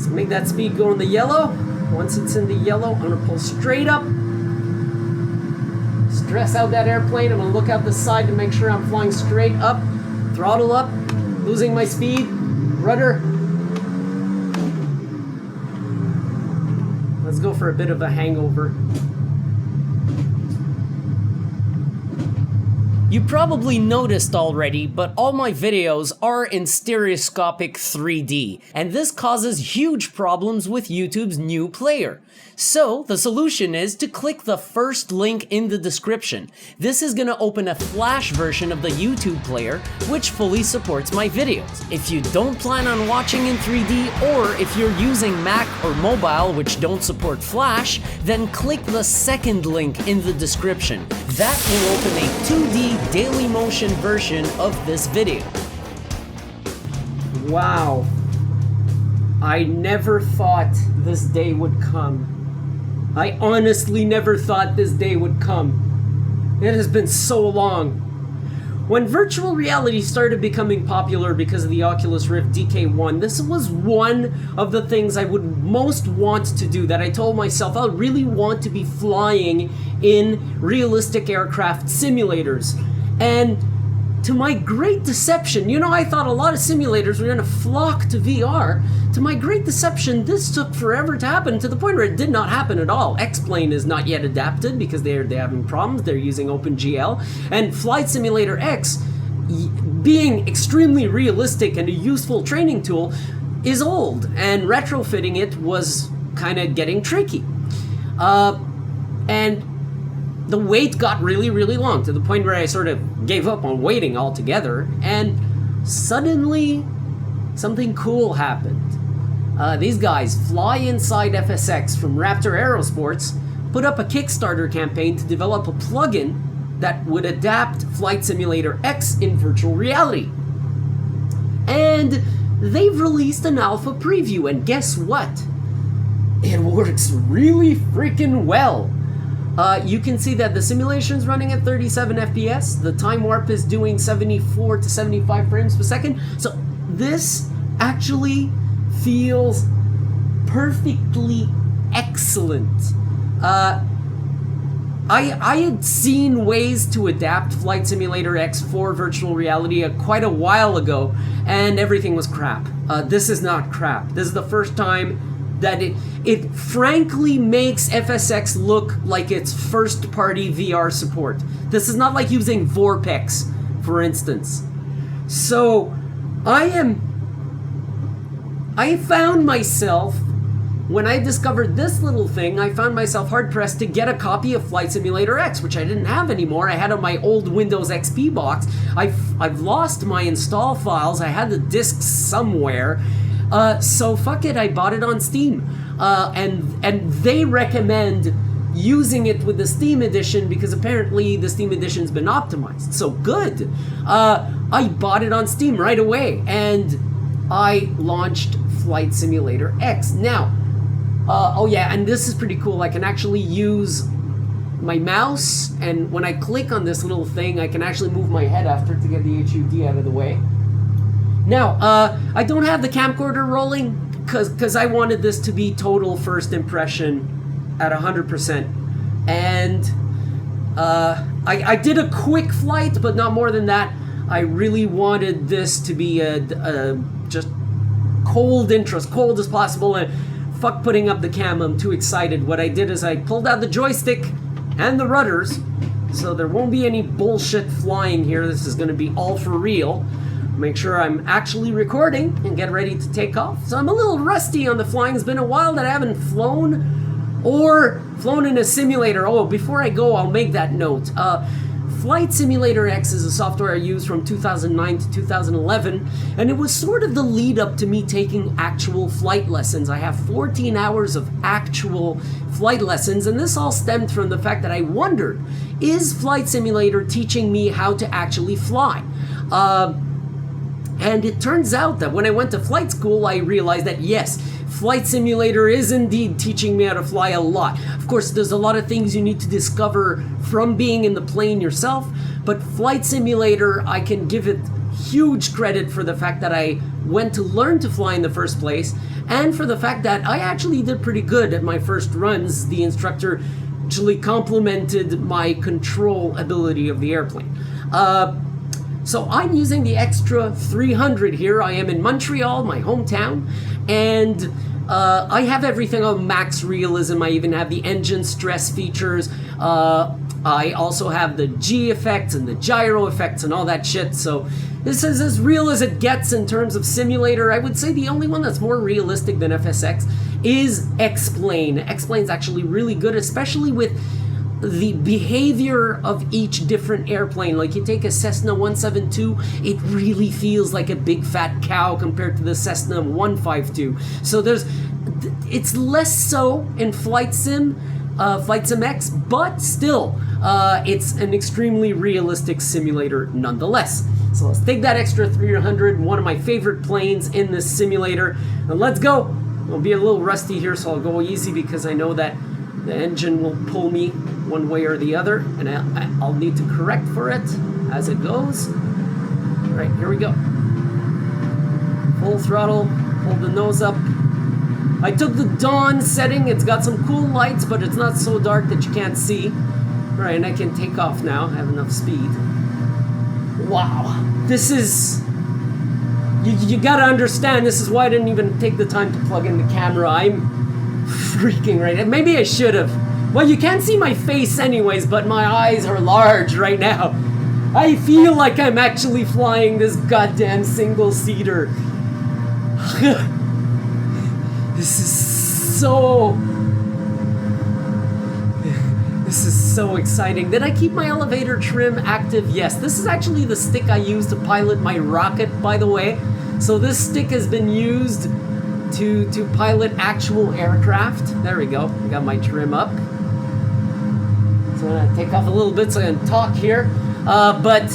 So make that speed go in the yellow. Once it's in the yellow, I'm gonna pull straight up. Stress out that airplane. I'm gonna look out the side to make sure I'm flying straight up. Throttle up, losing my speed. Rudder. Let's go for a bit of a hangover. You probably noticed already, but all my videos are in stereoscopic 3D, and this causes huge problems with YouTube's new player. So, the solution is to click the first link in the description. This is gonna open a Flash version of the YouTube player, which fully supports my videos. If you don't plan on watching in 3D, or if you're using Mac or mobile which don't support Flash, then click the second link in the description. That will open a 2D Daily Motion version of this video. Wow. I never thought this day would come. I honestly never thought this day would come. It has been so long. When virtual reality started becoming popular because of the Oculus Rift DK2, this was one of the things I would most want to do, that I told myself I really want to be flying in realistic aircraft simulators. And to my great deception, you know, I thought a lot of simulators were going to flock to VR. To my great deception, this took forever to happen, to the point where it did not happen at all. X-Plane is not yet adapted because they're having problems. They're using OpenGL. And Flight Simulator X, being extremely realistic and a useful training tool, is old. And retrofitting it was kind of getting tricky. And the wait got really, really long, to the point where I sort of gave up on waiting altogether, and suddenly something cool happened. These guys, FlyInsideFSX from Raptor Aerosports, put up a Kickstarter campaign to develop a plugin that would adapt Flight Simulator X in virtual reality. And they've released an alpha preview, and guess what? It works really freaking well. You can see that the simulation's running at 37 FPS, the time warp is doing 74 to 75 frames per second, so this actually feels perfectly excellent. I had seen ways to adapt Flight Simulator X for virtual reality quite a while ago, and everything was crap. This is not crap. This is the first time that it frankly makes FSX look like it's first-party VR support. This is not like using Vorpex, for instance. So, I found myself, when I discovered this little thing, I found myself hard-pressed to get a copy of Flight Simulator X, which I didn't have anymore. I had on my old Windows XP box. I've lost my install files. I had the discs somewhere. So fuck it, I bought it on Steam. And they recommend using it with the Steam edition because apparently the Steam edition's been optimized. So good. I bought it on Steam right away, and I launched Flight Simulator X. Now, oh yeah, and this is pretty cool. I can actually use my mouse, and when I click on this little thing, I can actually move my head after to get the HUD out of the way. Now, I don't have the camcorder rolling because I wanted this to be total first impression at 100%. And I did a quick flight, but not more than that. I really wanted this to be a just cold intro, as cold as possible, and fuck putting up the cam, I'm too excited. What I did is I pulled out the joystick and the rudders, so there won't be any bullshit flying here. This is going to be all for real. Make sure I'm actually recording and get ready to take off. So I'm a little rusty on the flying. It's been a while that I haven't flown or flown in a simulator. Oh, before I go, I'll make that note. Flight Simulator X is a software I used from 2009 to 2011, and it was sort of the lead up to me taking actual flight lessons. I have 14 hours of actual flight lessons, and this all stemmed from the fact that I wondered, is Flight Simulator teaching me how to actually fly? And it turns out that when I went to flight school, I realized that yes, Flight Simulator is indeed teaching me how to fly a lot. Of course, there's a lot of things you need to discover from being in the plane yourself, but Flight Simulator, I can give it huge credit for the fact that I went to learn to fly in the first place, and for the fact that I actually did pretty good at my first runs. The instructor actually complimented my control ability of the airplane. So I'm using the Extra 300 here. I am in Montreal, my hometown, and I have everything on max realism. I even have the engine stress features. I also have the G effects and the gyro effects and all that shit. So this is as real as it gets in terms of simulator. I would say the only one that's more realistic than FSX is X-Plane. X-Plane's actually really good, especially with the behavior of each different airplane. Like you take a Cessna 172, it really feels like a big fat cow compared to the Cessna 152. So it's less so in Flight Sim X, but still, it's an extremely realistic simulator nonetheless. So let's take that Extra 300, one of my favorite planes in this simulator, and let's go. I'll be a little rusty here, so I'll go easy because I know that the engine will pull me one way or the other, and I'll need to correct for it as it goes. All right, here we go. Full throttle, hold the nose up. I took the dawn setting. It's got some cool lights, but it's not so dark that you can't see. All right, and I can take off now. I have enough speed. Wow, this is... You gotta understand, this is why I didn't even take the time to plug in the camera. I'm freaking right now. Maybe I should have. Well, you can't see my face anyways, but my eyes are large right now. I feel like I'm actually flying this goddamn single-seater. This is so exciting. Did I keep my elevator trim active? Yes. This is actually the stick I use to pilot my rocket, by the way. So this stick has been used to pilot actual aircraft. There we go. I got my trim up. So I'm gonna take off a little bit so I can talk here. But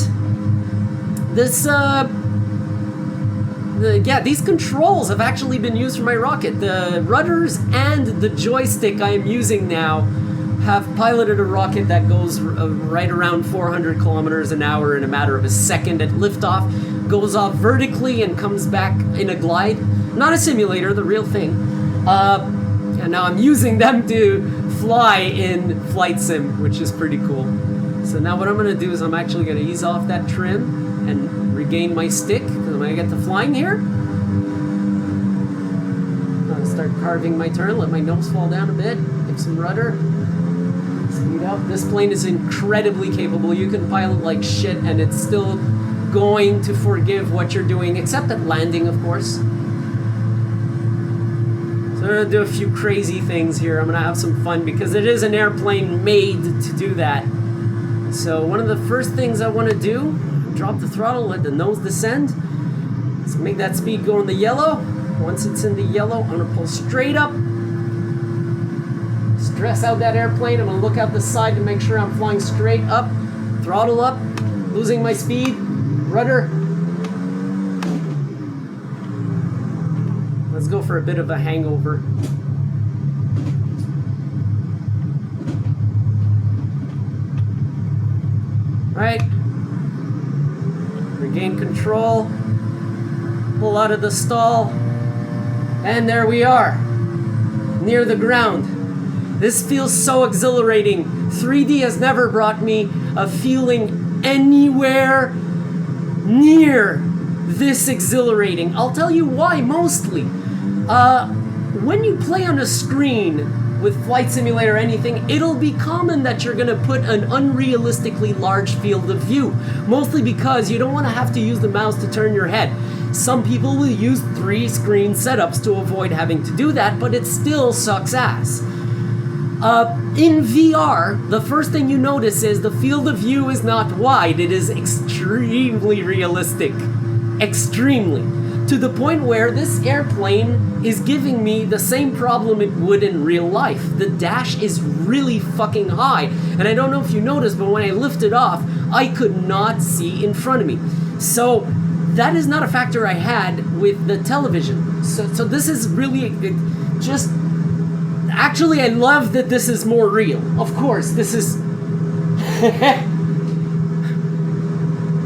this, these controls have actually been used for my rocket. The rudders and the joystick I am using now have piloted a rocket that goes right around 400 kilometers an hour in a matter of a second at liftoff, goes off vertically and comes back in a glide. Not a simulator, the real thing. And now I'm using them to fly in Flight Sim, which is pretty cool. So now what I'm gonna do is I'm actually gonna ease off that trim and regain my stick, because I'm gonna get to flying here. I'm gonna start carving my turn, let my nose fall down a bit, give some rudder. Speed up. This plane is incredibly capable. You can pilot like shit and it's still going to forgive what you're doing, except at landing, of course. So I'm gonna do a few crazy things here. I'm gonna have some fun because it is an airplane made to do that. So one of the first things I want to do, drop the throttle, let the nose descend. Let's make that speed go in the yellow. Once it's in the yellow, I'm gonna pull straight up. Stress out that airplane. I'm gonna look out the side to make sure I'm flying straight up. Throttle up, losing my speed. Rudder. Let's go for a bit of a hangover. Right. Regain control. Pull out of the stall. And there we are. Near the ground. This feels so exhilarating. 3D has never brought me a feeling anywhere near this exhilarating. I'll tell you why, mostly. When you play on a screen with Flight Simulator or anything, it'll be common that you're gonna put an unrealistically large field of view, mostly because you don't want to have to use the mouse to turn your head. Some people will use 3-screen setups to avoid having to do that, but it still sucks ass. In VR, the first thing you notice is the field of view is not wide, it is extremely realistic. Extremely. To the point where this airplane is giving me the same problem it would in real life. The dash is really fucking high, and I don't know if you noticed, but when I lifted off, I could not see in front of me. So that is not a factor I had with the television. So this is really just... Actually, I love that this is more real. Of course, this is...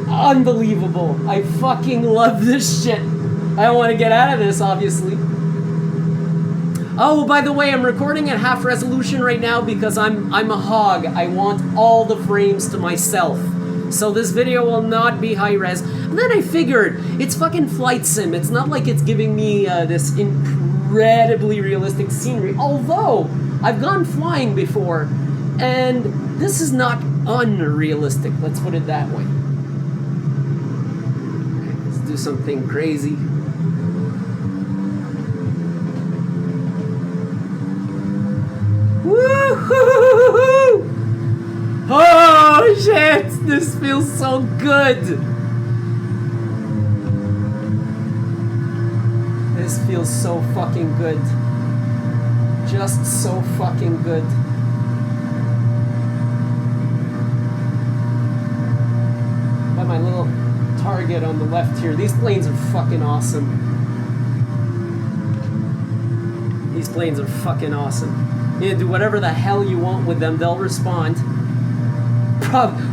Unbelievable. I fucking love this shit. I don't want to get out of this, obviously. Oh, by the way, I'm recording at half resolution right now because I'm a hog. I want all the frames to myself. So this video will not be high res. And then I figured, it's fucking flight sim. It's not like it's giving me this incredibly realistic scenery. Although, I've gone flying before, and this is not unrealistic. Let's put it that way. Let's do something crazy. Woo-hoo-hoo-hoo-hoo! Oh shit! This feels so good! This feels so fucking good. Just so fucking good. Got my little target on the left here. These planes are fucking awesome. These planes are fucking awesome. You do whatever the hell you want with them, they'll respond.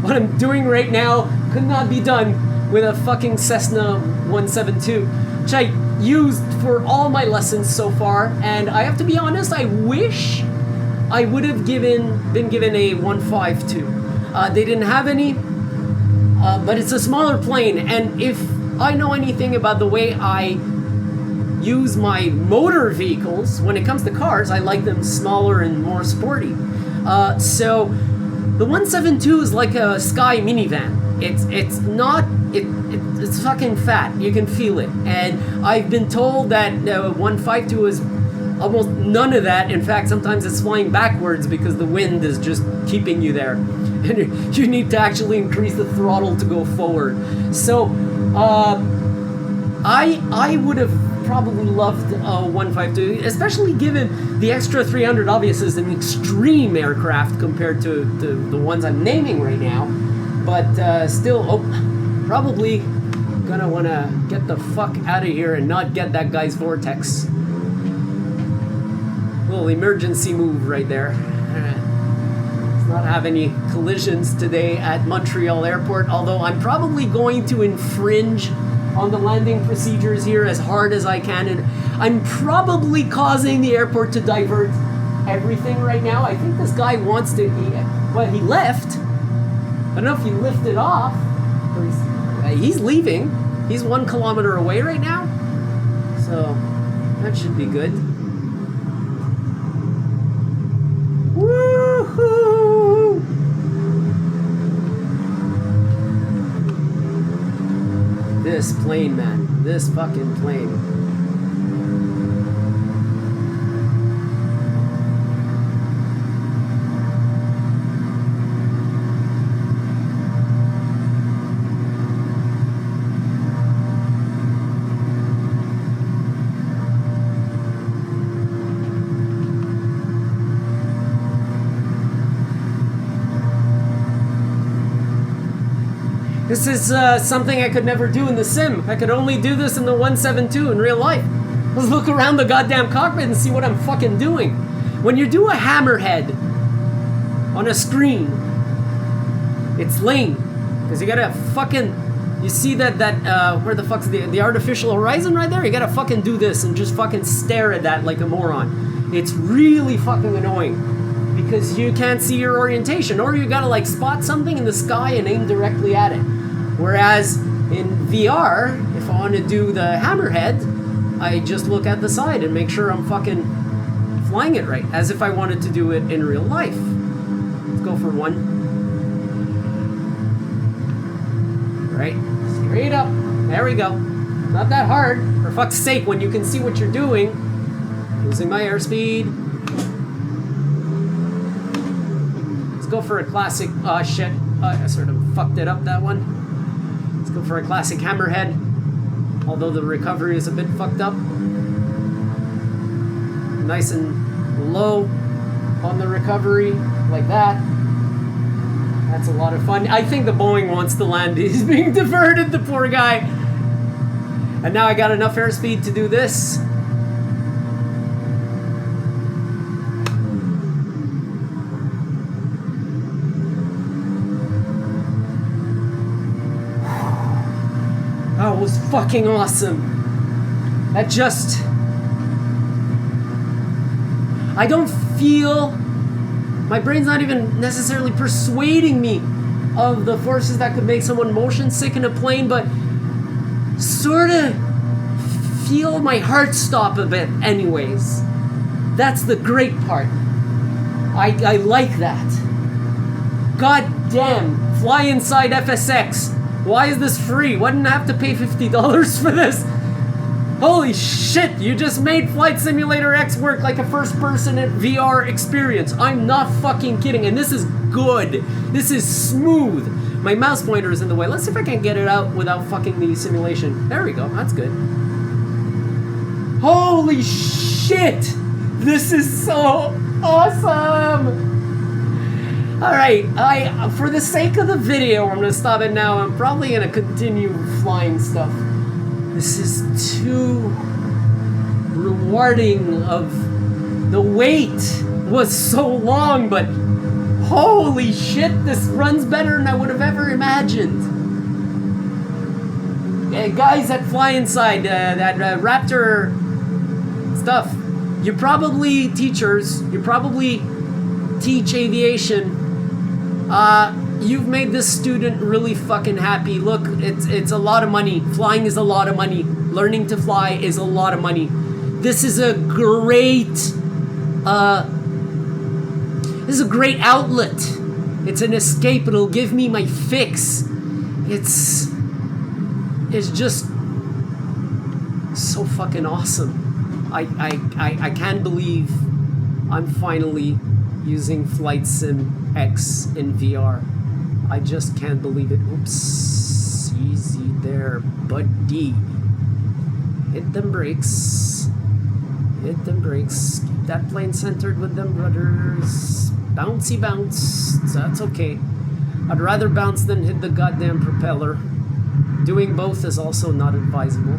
What I'm doing right now could not be done with a fucking Cessna 172, which I used for all my lessons so far, and I have to be honest, I wish I would have been given a 152. They didn't have any, but it's a smaller plane, and if I know anything about the way I use my motor vehicles, when it comes to cars, I like them smaller and more sporty. So the 172 is like a Sky minivan. It's not, it's fucking fat. You can feel it. And I've been told that 152 is almost none of that. In fact, sometimes it's flying backwards because the wind is just keeping you there. And you need to actually increase the throttle to go forward. So I would have probably loved a 152, especially given the extra 300 obviously is an extreme aircraft compared to the ones I'm naming right now. But still, probably gonna wanna get the fuck out of here and not get that guy's vortex. Little emergency move right there. Let's not have any collisions today at Montreal Airport, although I'm probably going to infringe on the landing procedures here as hard as I can, and I'm probably causing the airport to divert everything right now. I think this guy wants to, he left. I don't know if he lifted off, or he's leaving. He's 1 kilometer away right now, so that should be good. Woohoo! This plane, man. This fucking plane. This is something I could never do in the sim. I could only do this in the 172 in real life. Let's look around the goddamn cockpit and see what I'm fucking doing. When you do a hammerhead on a screen, it's lame. Because you gotta fucking... You see that where the fuck's the artificial horizon right there? You gotta fucking do this and just fucking stare at that like a moron. It's really fucking annoying. Because you can't see your orientation. Or you gotta like spot something in the sky and aim directly at it. Whereas in VR, if I want to do the hammerhead, I just look at the side and make sure I'm fucking flying it right, as if I wanted to do it in real life. Let's go for one. Right, straight up. There we go. Not that hard. For fuck's sake, when you can see what you're doing. Losing my airspeed. Let's go for a classic. Oh shit. I sort of fucked it up, that one. Let's go for a classic hammerhead. Although the recovery is a bit fucked up. Nice and low on the recovery, like that. That's a lot of fun. I think the Boeing wants to land. He's being diverted, the poor guy. And now I got enough airspeed to do this. That was fucking awesome. That just... I don't feel, my brain's not even necessarily persuading me of the forces that could make someone motion sick in a plane, but sort of feel my heart stop a bit anyways. That's the great part. I like that. God damn, FlyInsideFSX. Why is this free? Why didn't I have to pay $50 for this? Holy shit, you just made Flight Simulator X work like a first-person VR experience. I'm not fucking kidding, and this is good. This is smooth. My mouse pointer is in the way. Let's see if I can get it out without fucking the simulation. There we go, that's good. Holy shit! This is so awesome! Alright, for the sake of the video, I'm gonna stop it now. I'm probably gonna continue flying stuff. This is too rewarding. Of the wait was so long, but holy shit, this runs better than I would have ever imagined. Guys at FlyInside, that Raptor stuff, you're probably teachers, you probably teach aviation. You've made this student really fucking happy. Look, it's a lot of money. Flying is a lot of money. Learning to fly is a lot of money. This is a great outlet. It's an escape. It'll give me my fix. It's just so fucking awesome. I can't believe I'm finally using Flight Sim X in VR. I just can't believe it. Oops. Easy there, buddy. Hit them brakes. Hit them brakes. Keep that plane centered with them rudders. Bouncy bounce. That's okay. I'd rather bounce than hit the goddamn propeller. Doing both is also not advisable.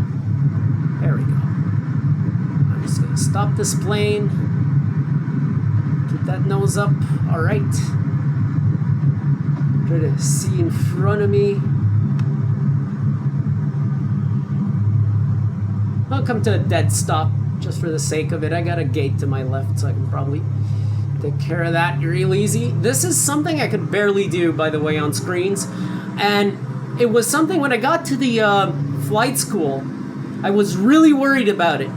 There we go. I'm just gonna stop this plane. Keep that nose up. Alright. Try to see in front of me. I'll come to a dead stop just for the sake of it. I got a gate to my left, so I can probably take care of that real easy. This is something I could barely do, by the way, on screens. And it was something when I got to the flight school, I was really worried about it.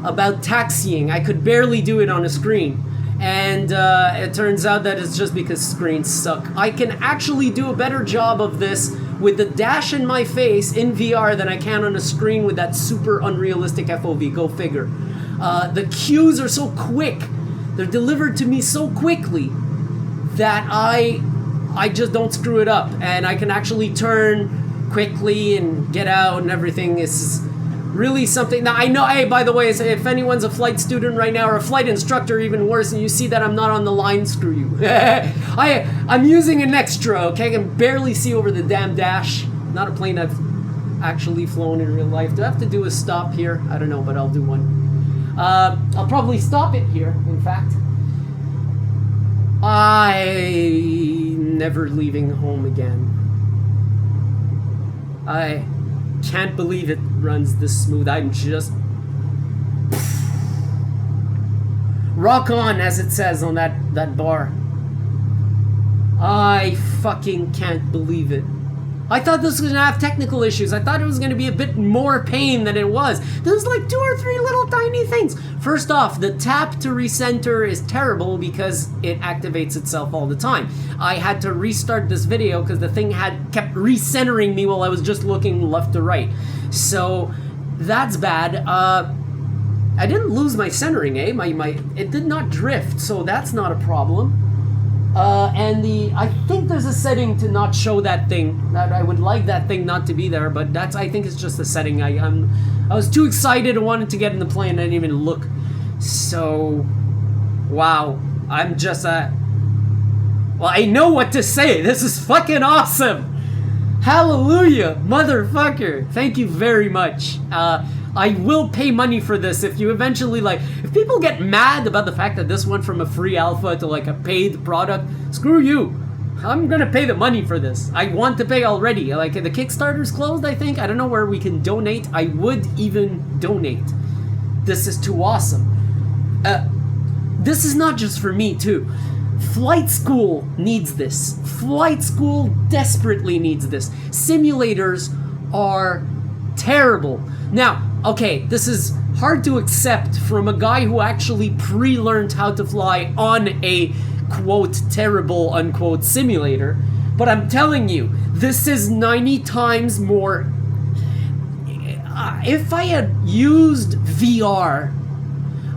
About taxiing. I could barely do it on a screen. And it turns out that it's just because screens suck. I can actually do a better job of this with the dash in my face in VR than I can on a screen with that super unrealistic FOV. Go figure. The cues are so quick. They're delivered to me so quickly that I just don't screw it up. And I can actually turn quickly and get out and everything is really something. Now I know, hey, by the way, if anyone's a flight student right now or a flight instructor, even worse, and you see that I'm not on the line, screw you. I'm using an extra, okay? I can barely see over the damn dash. Not a plane I've actually flown in real life. Do I have to do a stop here? I don't know, but I'll do one. I'll probably stop it here, in fact. I'm never leaving home again. I can't believe it runs this smooth. I'm just rock on, as it says on that bar. I fucking can't believe it. I thought this was gonna have technical issues. I thought it was gonna be a bit more pain than it was. There's like 2 or 3 little tiny things. First off, the tap to recenter is terrible because it activates itself all the time. I had to restart this video because the thing kept recentering me while I was just looking left to right. So that's bad. I didn't lose my centering, eh? It did not drift, so that's not a problem. And I think there's a setting to not show that thing. That I would like that thing not to be there, but I think it's just a setting. I was too excited and wanted to get in the plane. I didn't even look. So, wow. I'm just well, I know what to say. This is fucking awesome. Hallelujah, motherfucker. Thank you very much. I will pay money for this if you eventually, if people get mad about the fact that this went from a free alpha to like a paid product, screw you. I'm gonna pay the money for this. I want to pay already. Like, the Kickstarter's closed, I think. I don't know where we can donate. I would even donate. This is too awesome. this is not just for me too. Flight school needs this. Flight school desperately needs this. Simulators are terrible. Now, okay, this is hard to accept from a guy who actually pre-learned how to fly on a quote terrible unquote simulator, but I'm telling you, this is 90 times more. If I had used VR,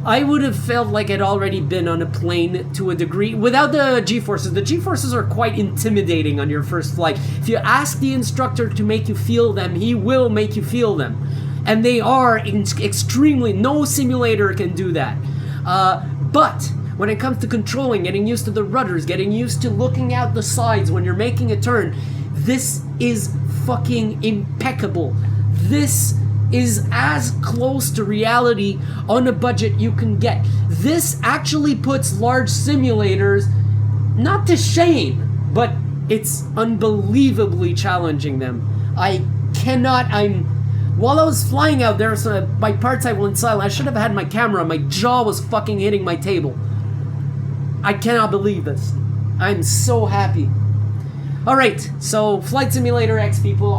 I would have felt like I'd already been on a plane to a degree. Without the G-forces. The G-forces are quite intimidating on your first flight. If you ask the instructor to make you feel them, he will make you feel them. And they are extremely... No simulator can do that. But when it comes to controlling, getting used to the rudders, getting used to looking out the sides when you're making a turn, this is fucking impeccable. This is as close to reality on a budget you can get. This actually puts large simulators not to shame, but it's unbelievably challenging them. While I was flying out there, so my parts I went silent. I should have had my camera. My jaw was fucking hitting my table. I cannot believe this. I'm so happy. Alright, so Flight Simulator X, people,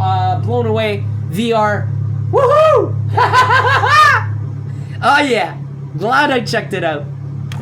blown away. VR. Woohoo! Oh yeah, glad I checked it out.